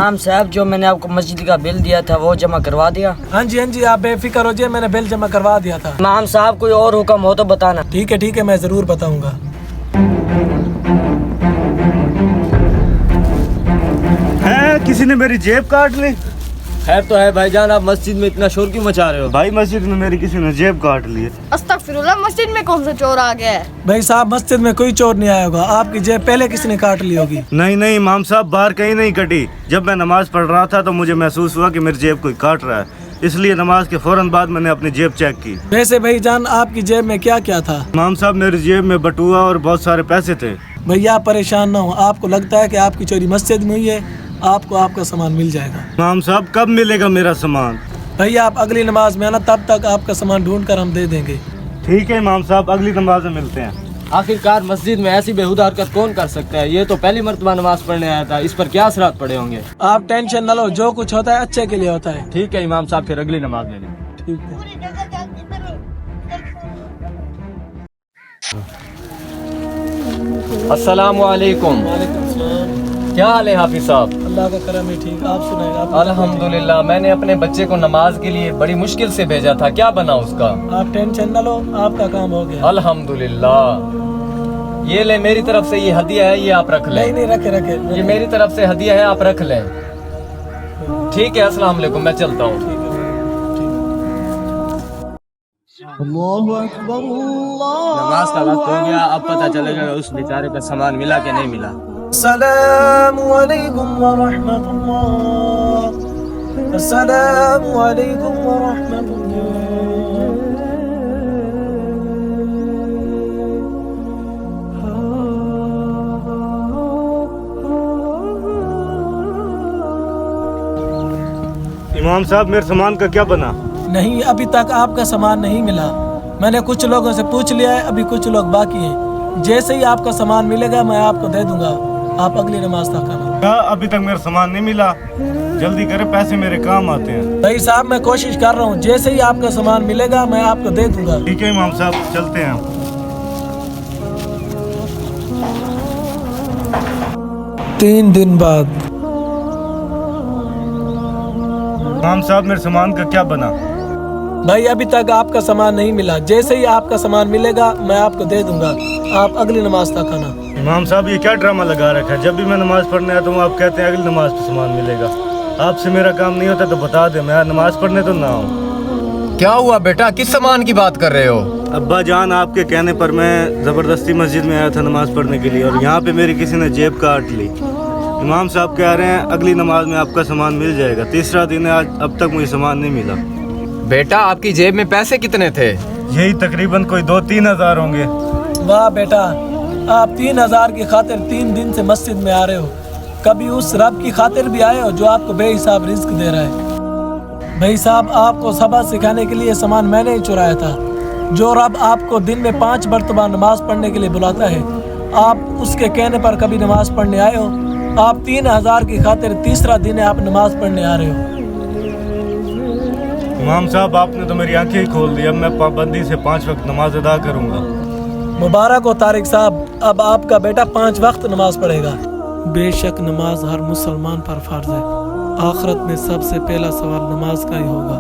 इमाम साहब, जो मैंने आपको मस्जिद का बिल दिया था वो जमा करवा दिया? हाँ जी आप बेफिक्र हो जाइए, मैंने बिल जमा करवा दिया था। इमाम साहब, कोई और हुक्म हो तो बताना। ठीक है मैं ज़रूर बताऊँगा। है किसी ने मेरी जेब काट ली? खैर तो है भाईजान, आप मस्जिद में इतना शोर क्यों मचा रहे हो? भाई मस्जिद में मेरी किसी ने जेब काट ली है। अस्तगफिरुल्लाह, मस्जिद में कौन सा चोर आ गया है? भाई साहब, मस्जिद में कोई चोर नहीं आया होगा, आपकी जेब पहले किसी ने काट ली होगी। नहीं इमाम साहब, बाहर कहीं नहीं कटी। जब मैं नमाज पढ़ रहा था तो मुझे महसूस हुआ कि मेरी जेब कोई काट रहा है, इसलिए नमाज के फौरन बाद मैंने अपनी जेब चेक की। वैसे भाईजान, आपकी जेब में क्या क्या था? इमाम साहब, मेरी जेब में बटुआ और बहुत सारे पैसे थे। भैया परेशान ना हो, आपको लगता है कि आपकी चोरी मस्जिद में हुई है, आपको आपका सामान मिल जाएगा। इमाम साहब, कब मिलेगा मेरा सामान? भैया आप अगली नमाज में आना, तब तक आपका सामान ढूंढ कर हम दे देंगे। ठीक है इमाम साहब, अगली नमाज में मिलते हैं। आखिरकार मस्जिद में ऐसी बेहुदा हरकत कौन कर सकता है? ये तो पहली मर्तबा नमाज पढ़ने आया था, इस पर क्या असरात पड़े होंगे? आप टेंशन न लो, जो कुछ होता है अच्छे के लिए होता है। ठीक है इमाम साहब, फिर अगली नमाज ले लें। ठीक है। अस्सलामु अलैकुम। क्या हाल है हाफिज साहब? अल्लाह का करम है, ठीक। आप सुनाए? आप? अल्हम्दुलिल्लाह। मैंने अपने बच्चे को नमाज के लिए बड़ी मुश्किल से भेजा था, क्या बना उसका? आप टेंशन न लो, आपका काम हो गया। अल्हम्दुलिल्लाह। ये ले, मेरी तरफ से ये हदिया है, ये आप रख लें। नहीं रखे। ये मेरी तरफ से हदिया है, आप रख लें। ठीक है, अस्सलाम वालेकुम, मैं चलता हूँ। नमाज का वक्त हो गया, अब पता चलेगा उस बेचारे का सामान मिला कि नहीं मिला। अस्सलामु अलैकुम व रहमतुल्लाह। अस्सलामु अलैकुम व रहमतुल्लाह। इमाम साहब, मेरे सामान का क्या बना? नहीं, अभी तक आपका सामान नहीं मिला। मैंने कुछ लोगों से पूछ लिया है, अभी कुछ लोग बाकी हैं। जैसे ही आपका सामान मिलेगा मैं आपको दे दूंगा, आप अगली नमाज तक आना। क्या अभी तक मेरा सामान नहीं मिला? जल्दी करें, पैसे मेरे काम आते हैं। भाई साहब, मैं कोशिश कर रहा हूँ, जैसे ही आपका सामान मिलेगा मैं आपको दे दूंगा। ठीक है इमाम साहब, चलते हैं। 3 दिन बाद। इमाम साहब, मेरे सामान का क्या बना? भाई अभी तक आपका सामान नहीं मिला, जैसे ही आपका सामान मिलेगा मैं आपको दे दूंगा, आप अगली नमाज तक आना। इमाम साहब, ये क्या ड्रामा लगा रखा है? जब भी मैं नमाज पढ़ने आता हूँ आप कहते हैं अगली नमाज पे सामान मिलेगा। आपसे मेरा काम नहीं होता तो बता दे, मैं नमाज पढ़ने तो ना आऊँ। क्या हुआ बेटा, किस सामान की बात कर रहे हो? अब्बा जान, आपके कहने पर मैं ज़बरदस्ती मस्जिद में आया था नमाज पढ़ने के लिए, और यहाँ पे मेरी किसी ने जेब काट ली। इमाम साहब कह रहे हैं अगली नमाज में आपका सामान मिल जाएगा। तीसरा दिन है आज, अब तक मुझे सामान नहीं मिला। बेटा, आपकी जेब में पैसे कितने थे? यही तकरीबन कोई 2-3 हज़ार होंगे। वाह बेटा, आप 3,000 की खातिर 3 दिन से मस्जिद में आ रहे हो। कभी उस रब की खातिर भी आए हो जो आपको बेहिसाब रिस्क दे रहा है। भाई साहब, आपको सबक सिखाने के लिए सामान मैंने ही चुराया था। जो रब आपको दिन में 5 मरतबा नमाज पढ़ने के लिए बुलाता है, आप उसके कहने पर कभी नमाज पढ़ने आए हो? आप 3,000 की खातिर तीसरा दिन है आप नमाज पढ़ने आ रहे हो। इमाम साहब, आपने तो मेरी आंखें ही खोल दी। अब मैं पाबंदी से 5 वक्त नमाज अदा करूँगा। मुबारक हो तारिक साहब, अब आपका बेटा 5 वक्त नमाज पढ़ेगा। बेशक नमाज हर मुसलमान पर फर्ज है। आखिरत में सबसे पहला सवाल नमाज का ही होगा।